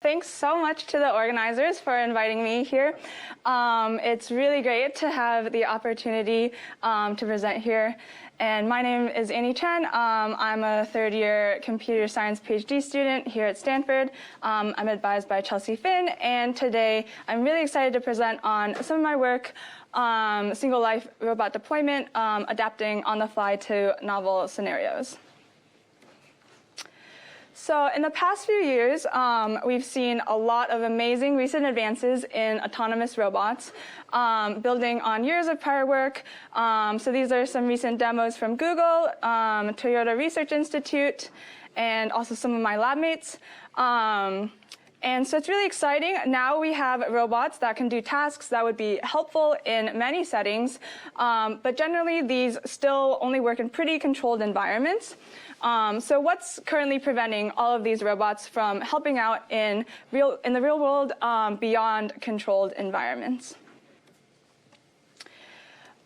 Thanks so much to the organizers for inviting me here. It's really great to have the opportunity to present here. And my name is Chen. I'm a third-year computer science PhD student here at Stanford. I'm advised by Chelsea Finn, and today I'm really excited to present on some of my work, single-life robot deployment, adapting on the fly to novel scenarios. So in the past few years, we've seen a lot of amazing recent advances in autonomous robots, building on years of prior work. So these are some recent demos from Google, Toyota Research Institute, and also some of my lab mates. And so it's really exciting. Now we have robots that can do tasks that would be helpful in many settings, but generally these still only work in pretty controlled environments. So what's currently preventing all of these robots from helping out in the real world beyond controlled environments?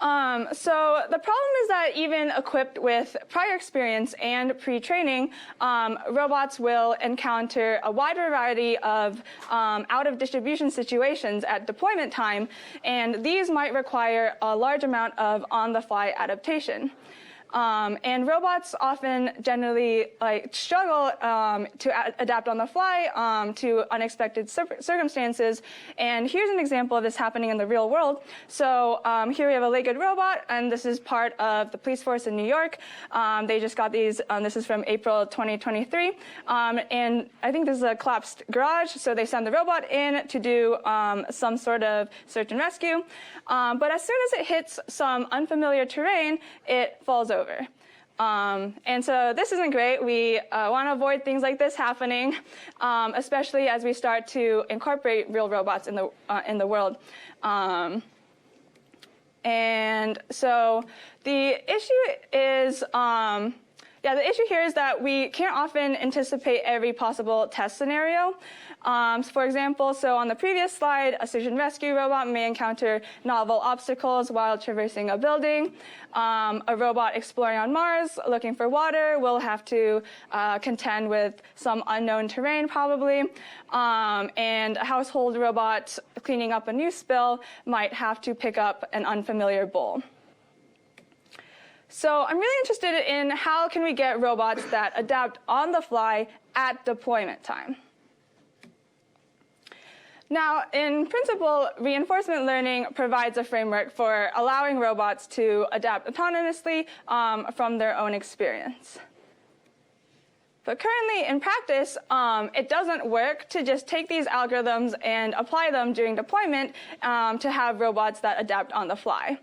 So the problem is that even equipped with prior experience and pre-training, robots will encounter a wide variety of out-of-distribution situations at deployment time, and these might require a large amount of on-the-fly adaptation. And robots often generally struggle to adapt on the fly to unexpected circumstances. And here's an example of this happening in the real world. So here we have a legged robot, and this is part of the police force in New York. They just got these. This is from April 2023. And I think this is a collapsed garage. So they send the robot in to do some sort of search and rescue. But as soon as it hits some unfamiliar terrain, it falls over. And so this isn't great. We want to avoid things like this happening, especially as we start to incorporate real robots in the world. And so the issue is, the issue here is that we can't often anticipate every possible test scenario. For example, so on the previous slide, a search and rescue robot may encounter novel obstacles while traversing a building. A robot exploring on Mars, looking for water, will have to contend with some unknown terrain probably. And a household robot cleaning up a news spill might have to pick up an unfamiliar bowl. So I'm really interested in how can we get robots that adapt on the fly at deployment time. Now, in principle, reinforcement learning provides a framework for allowing robots to adapt autonomously from their own experience. But currently, in practice, it doesn't work to just take these algorithms and apply them during deployment to have robots that adapt on the fly.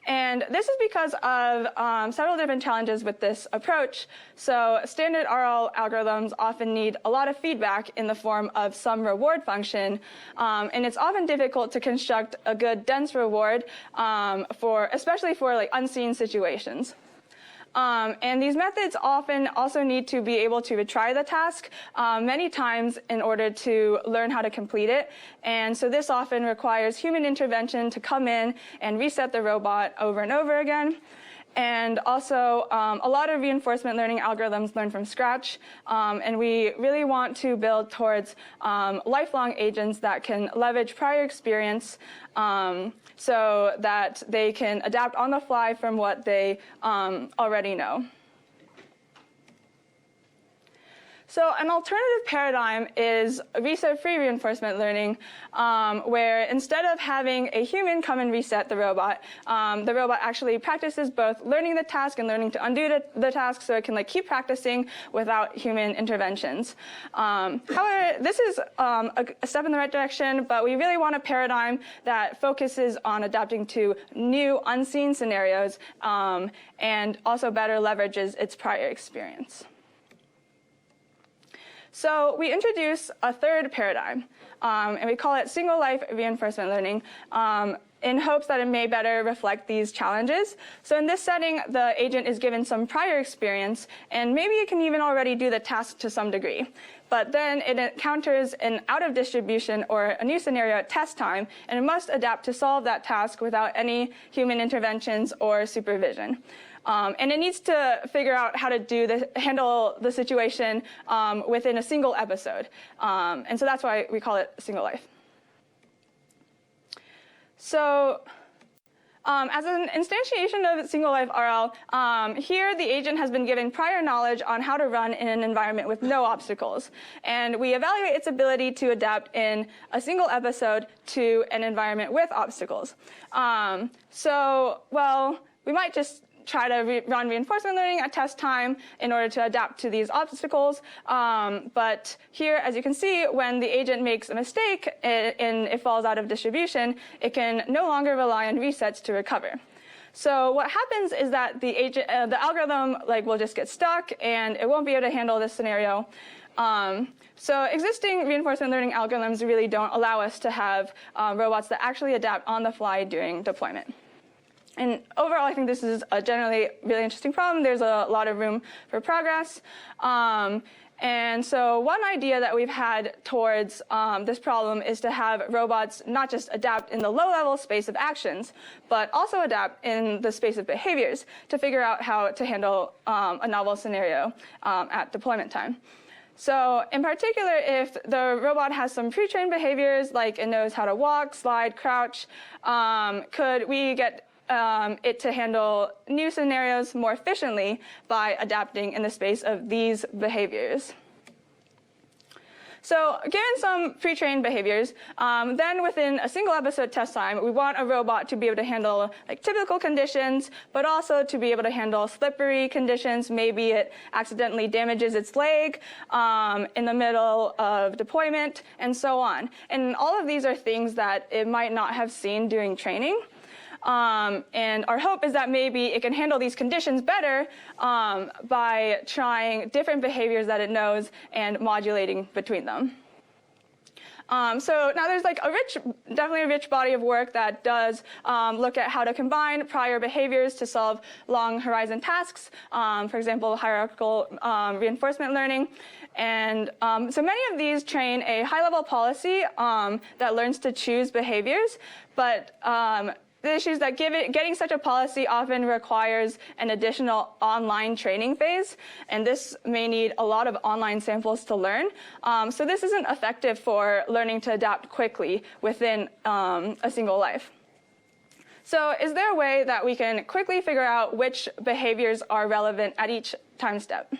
And this is because of several different challenges with this approach. So standard RL algorithms often need a lot of feedback in the form of some reward function. And it's often difficult to construct a good dense reward, especially for unseen situations. And these methods often also need to be able to retry the task many times in order to learn how to complete it. And so this often requires human intervention to come in and reset the robot over and over again. And also, a lot of reinforcement learning algorithms learn from scratch. And we really want to build towards lifelong agents that can leverage prior experience so that they can adapt on the fly from what they already know. So an alternative paradigm is reset-free reinforcement learning, where instead of having a human come and reset the robot actually practices both learning the task and learning to undo the task so it can keep practicing without human interventions. However, this is a step in the right direction, but we really want a paradigm that focuses on adapting to new unseen scenarios and also better leverages its prior experience. So we introduce a third paradigm, and we call it single-life reinforcement learning, in hopes that it may better reflect these challenges. So in this setting, the agent is given some prior experience, and maybe it can even already do the task to some degree. But then it encounters an out-of-distribution or a new scenario at test time, and it must adapt to solve that task without any human interventions or supervision. And it needs to figure out how to handle the situation within a single episode. And so that's why we call it single life. So as an instantiation of single life RL, here the agent has been given prior knowledge on how to run in an environment with no obstacles. And we evaluate its ability to adapt in a single episode to an environment with obstacles. We might just try to run reinforcement learning at test time in order to adapt to these obstacles. But here, as you can see, when the agent makes a mistake and it falls out of distribution, it can no longer rely on resets to recover. So what happens is that the algorithm will just get stuck, and it won't be able to handle this scenario. So existing reinforcement learning algorithms really don't allow us to have robots that actually adapt on the fly during deployment. And overall, I think this is a generally really interesting problem. There's a lot of room for progress. And so one idea that we've had towards this problem is to have robots not just adapt in the low-level space of actions, but also adapt in the space of behaviors to figure out how to handle a novel scenario at deployment time. So in particular, if the robot has some pre-trained behaviors, like it knows how to walk, slide, crouch, could we get it to handle new scenarios more efficiently by adapting in the space of these behaviors? So given some pre-trained behaviors, then within a single episode test time, we want a robot to be able to handle typical conditions, but also to be able to handle slippery conditions. Maybe it accidentally damages its leg in the middle of deployment, and so on. And all of these are things that it might not have seen during training. And our hope is that maybe it can handle these conditions better by trying different behaviors that it knows and modulating between them. So now there's definitely a rich body of work that does look at how to combine prior behaviors to solve long horizon tasks, for example, hierarchical reinforcement learning. And so many of these train a high-level policy that learns to choose behaviors, but the issue is that getting such a policy often requires an additional online training phase, and this may need a lot of online samples to learn. So this isn't effective for learning to adapt quickly within a single life. So is there a way that we can quickly figure out which behaviors are relevant at each time step?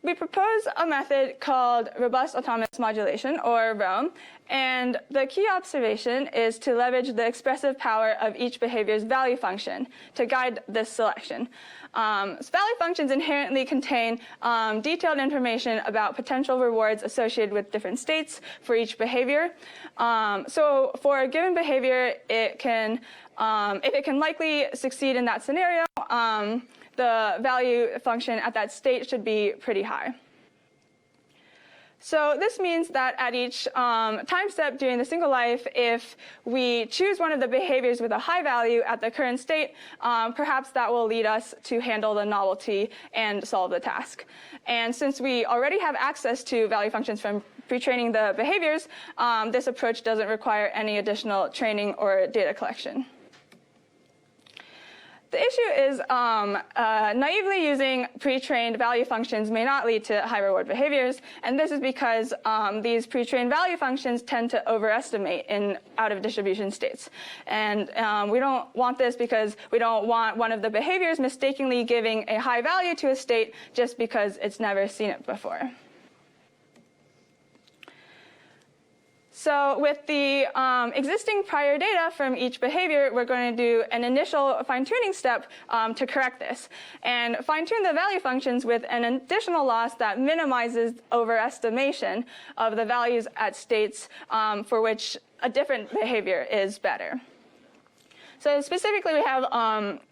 We propose a method called robust autonomous modulation, or ROM, and the key observation is to leverage the expressive power of each behavior's value function to guide this selection. So value functions inherently contain detailed information about potential rewards associated with different states for each behavior. So for a given behavior, it can, if it can likely succeed in that scenario, the value function at that state should be pretty high. So this means that at each time step during the single life, if we choose one of the behaviors with a high value at the current state, perhaps that will lead us to handle the novelty and solve the task. And since we already have access to value functions from pre-training the behaviors, this approach doesn't require any additional training or data collection. The issue is naively using pre-trained value functions may not lead to high reward behaviors, and this is because these pre-trained value functions tend to overestimate in out-of-distribution states. And we don't want this because we don't want one of the behaviors mistakenly giving a high value to a state just because it's never seen it before. So with the existing prior data from each behavior, we're going to do an initial fine-tuning step to correct this, and fine-tune the value functions with an additional loss that minimizes overestimation of the values at states for which a different behavior is better. So specifically, we have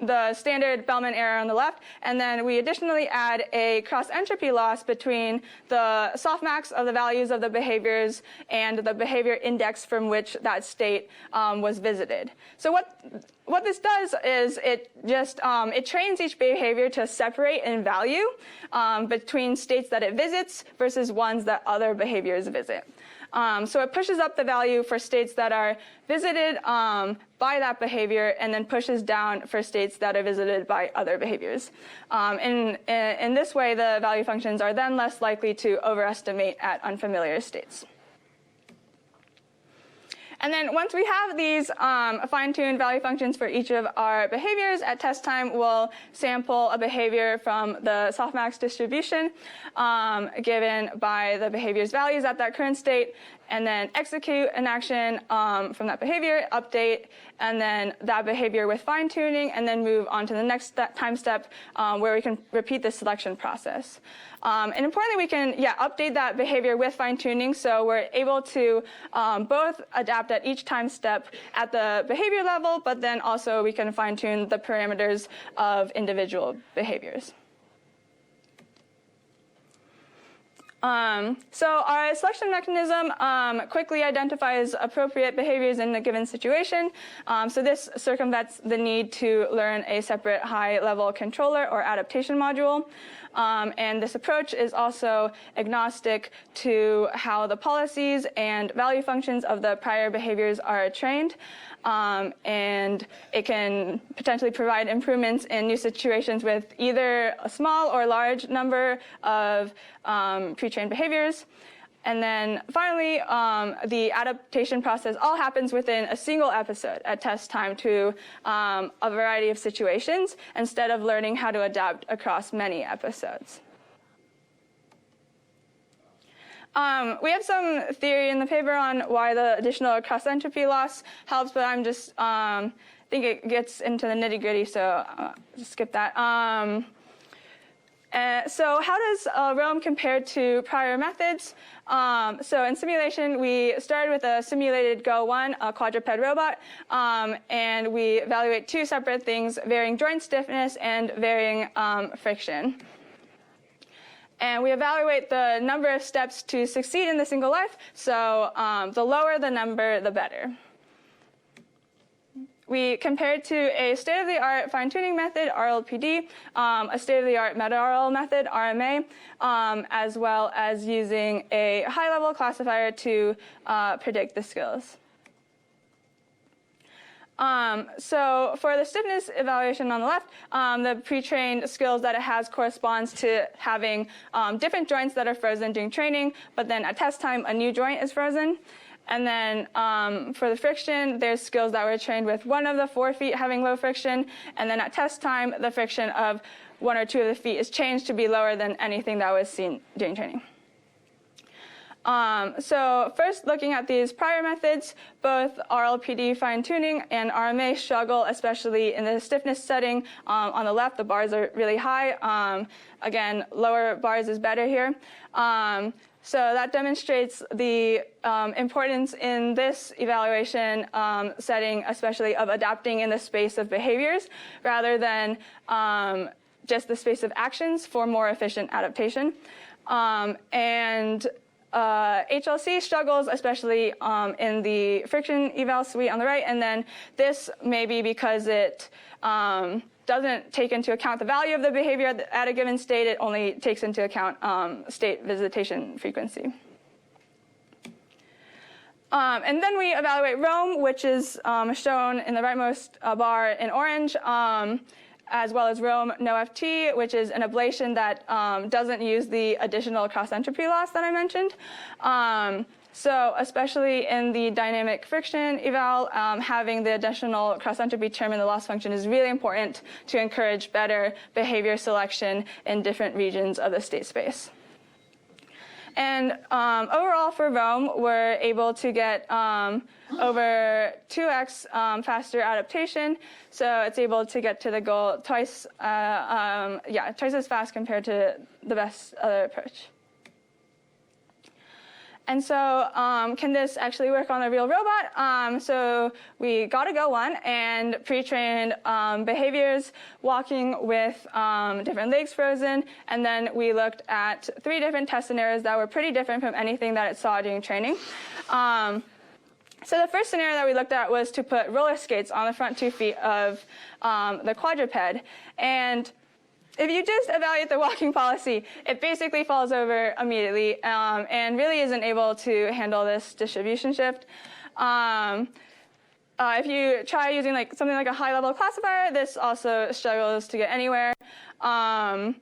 the standard Bellman error on the left, and then we additionally add a cross-entropy loss between the softmax of the values of the behaviors and the behavior index from which that state was visited. So what this does is it just it trains each behavior to separate in value between states that it visits versus ones that other behaviors visit. So it pushes up the value for states that are visited by that behavior, and then pushes down for states that are visited by other behaviors. In this way, the value functions are then less likely to overestimate at unfamiliar states. And then once we have these fine-tuned value functions for each of our behaviors, at test time, we'll sample a behavior from the softmax distribution given by the behavior's values at that current state, and then execute an action from that behavior, update, and then that behavior with fine-tuning, and then move on to the next time step where we can repeat the selection process. And importantly, we can update that behavior with fine-tuning, so we're able to both adapt at each time step at the behavior level, but then also we can fine-tune the parameters of individual behaviors. So our selection mechanism quickly identifies appropriate behaviors in a given situation. So this circumvents the need to learn a separate high-level controller or adaptation module. And this approach is also agnostic to how the policies and value functions of the prior behaviors are trained. And it can potentially provide improvements in new situations with either a small or large number of pre-trained behaviors. And then finally, the adaptation process all happens within a single episode at test time to a variety of situations, instead of learning how to adapt across many episodes. We have some theory in the paper on why the additional cross-entropy loss helps, but I'm just think it gets into the nitty-gritty, so just skip that. So how does Rome compare to prior methods? So in simulation, we started with a simulated Go1, a quadruped robot, and we evaluate two separate things: varying joint stiffness and varying friction. And we evaluate the number of steps to succeed in the single life, so the lower the number, the better. We compared to a state-of-the-art fine-tuning method, RLPD, a state-of-the-art meta-RL method, RMA, as well as using a high-level classifier to predict the skills. So for the stiffness evaluation on the left, the pre-trained skills that it has corresponds to having different joints that are frozen during training, but then at test time, a new joint is frozen. And then for the friction, there's skills that were trained with one of the 4 feet having low friction. And then at test time, the friction of 1 or 2 of the feet is changed to be lower than anything that was seen during training. So first, looking at these prior methods, both RLPD fine-tuning and RMA struggle, especially in the stiffness setting. On the left, the bars are really high. Again, lower bars is better here. So that demonstrates the importance in this evaluation setting, especially of adapting in the space of behaviors rather than just the space of actions for more efficient adaptation. HLC struggles, especially in the friction eval suite on the right, and then this may be because it doesn't take into account the value of the behavior at a given state. It only takes into account state visitation frequency. And then we evaluate Rome, which is shown in the rightmost bar in orange, as well as Rome no FT, which is an ablation that doesn't use the additional cross-entropy loss that I mentioned. So especially in the dynamic friction eval, having the additional cross-entropy term in the loss function is really important to encourage better behavior selection in different regions of the state space. And overall for Rome, we're able to get over 2x faster adaptation. So it's able to get to the goal twice as fast compared to the best other approach. And so can this actually work on a real robot? So we got a Go1 and pre-trained behaviors walking with different legs frozen. And then we looked at 3 different test scenarios that were pretty different from anything that it saw during training. So the first scenario that we looked at was to put roller skates on the front 2 feet of the quadruped. And if you just evaluate the walking policy, it basically falls over immediately and really isn't able to handle this distribution shift. If you try using something like a high-level classifier, this also struggles to get anywhere. And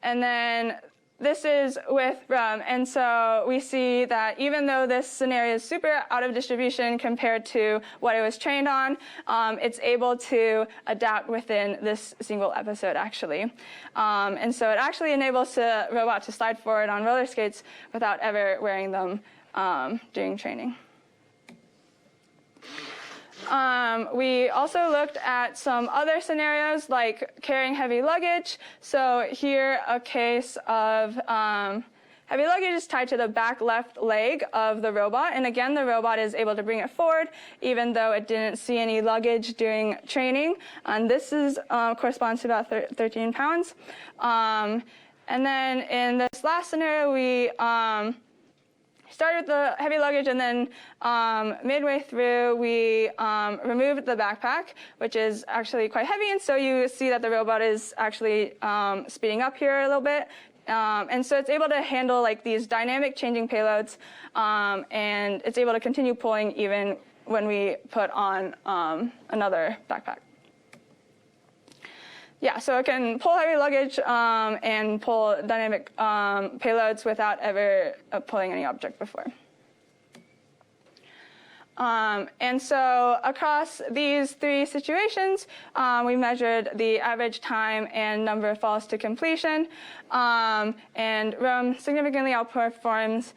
then this is with RUM. And so we see that even though this scenario is super out of distribution compared to what it was trained on, it's able to adapt within this single episode, actually. And so it actually enables the robot to slide forward on roller skates without ever wearing them during training. We also looked at some other scenarios like carrying heavy luggage. So here a case of heavy luggage is tied to the back left leg of the robot. And again, the robot is able to bring it forward even though it didn't see any luggage during training. And this is corresponds to about 13 pounds. And then in this last scenario, we started with the heavy luggage, and then midway through, we removed the backpack, which is actually quite heavy. And so you see that the robot is actually speeding up here a little bit. And so it's able to handle these dynamic changing payloads, and it's able to continue pulling even when we put on another backpack. Yeah, so it can pull heavy luggage and pull dynamic payloads without ever pulling any object before. And so across these three situations, we measured the average time and number of falls to completion. And RUM significantly outperforms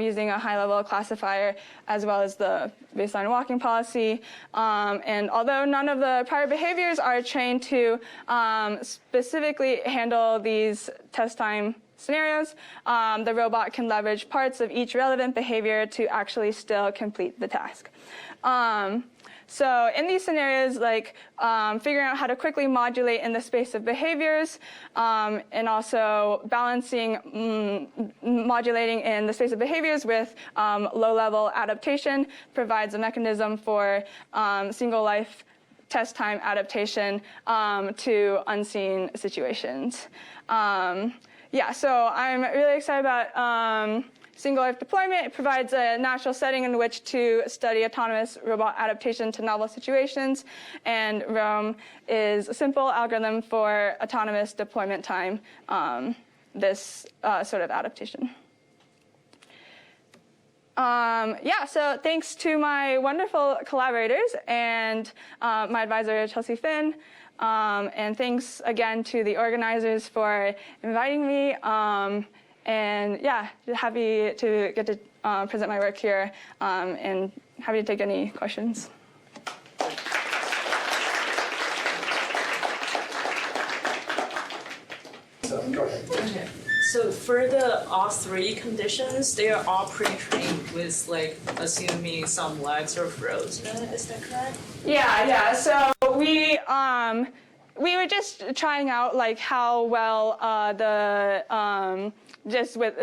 using a high-level classifier as well as the baseline walking policy. And although none of the prior behaviors are trained to specifically handle these test time scenarios, the robot can leverage parts of each relevant behavior to actually still complete the task. So in these scenarios, figuring out how to quickly modulate in the space of behaviors, and also balancing modulating in the space of behaviors with low-level adaptation provides a mechanism for single life test time adaptation to unseen situations. Yeah, so I'm really excited about single life deployment. It provides a natural setting in which to study autonomous robot adaptation to novel situations. And ROAM is a simple algorithm for autonomous deployment time, this sort of adaptation. Yeah, so thanks to my wonderful collaborators and my advisor, Chelsea Finn. And thanks again to the organizers for inviting me. And yeah, happy to get to present my work here, and happy to take any questions. Okay. So for the all three conditions, they are all pre-trained with assuming some legs are frozen. Is that correct? Yeah. So we were just trying out how well just with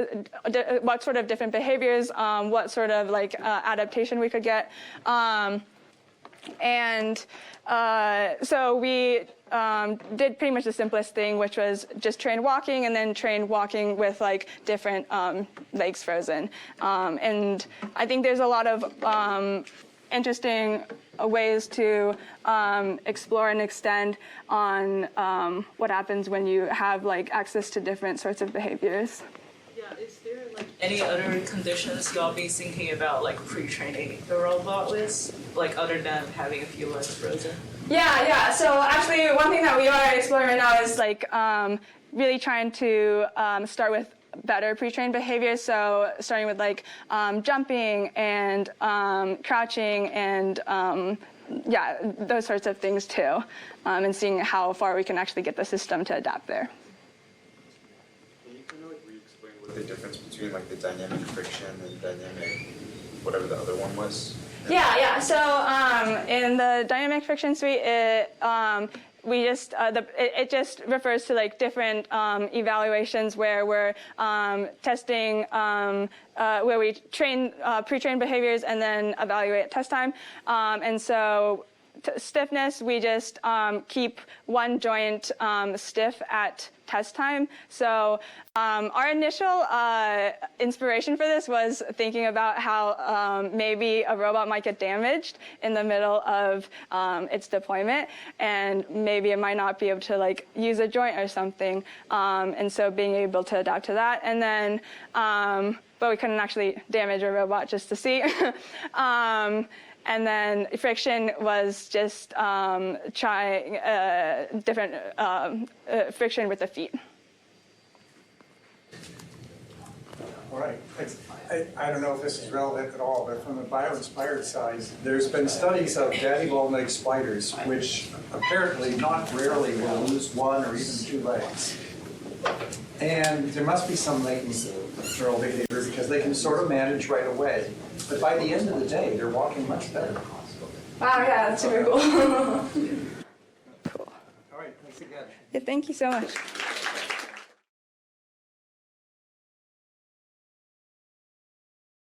what sort of different behaviors, what sort of adaptation we could get, and so we did pretty much the simplest thing, which was just train walking and then train walking with different legs frozen. And I think there's a lot of interesting ways to explore and extend on what happens when you have access to different sorts of behaviors. Yeah, is there any other conditions y'all be thinking about pre-training the robot with, other than having a few legs frozen? Yeah. So actually, one thing that we are exploring right now is really trying to start with better pre-trained behaviors. So starting with jumping and crouching and yeah, those sorts of things too, and seeing how far we can actually get the system to adapt there. Can you kind of re-explain what the difference between the dynamic friction and dynamic whatever the other one was? Yeah. So in the dynamic friction suite, we just it just refers to different evaluations where we're testing where we train pre-train behaviors and then evaluate test time. And so stiffness, we just keep one joint stiff at test time. So our initial inspiration for this was thinking about how maybe a robot might get damaged in the middle of its deployment, and maybe it might not be able to like use a joint or something. And so being able to adapt to that, and then but we couldn't actually damage a robot just to see. And then friction was just trying different friction with the feet. All right. I don't know if this is relevant at all, but from the bio-inspired side, there's been studies of daddy-long-legged spiders, which apparently, not rarely, will lose one or even two legs. And there must be some latent neural behavior because they can sort of manage right away. But by the end of the day, they're walking much better. Wow, yeah, that's super cool. Cool. All right, thanks again. Yeah, thank you so much.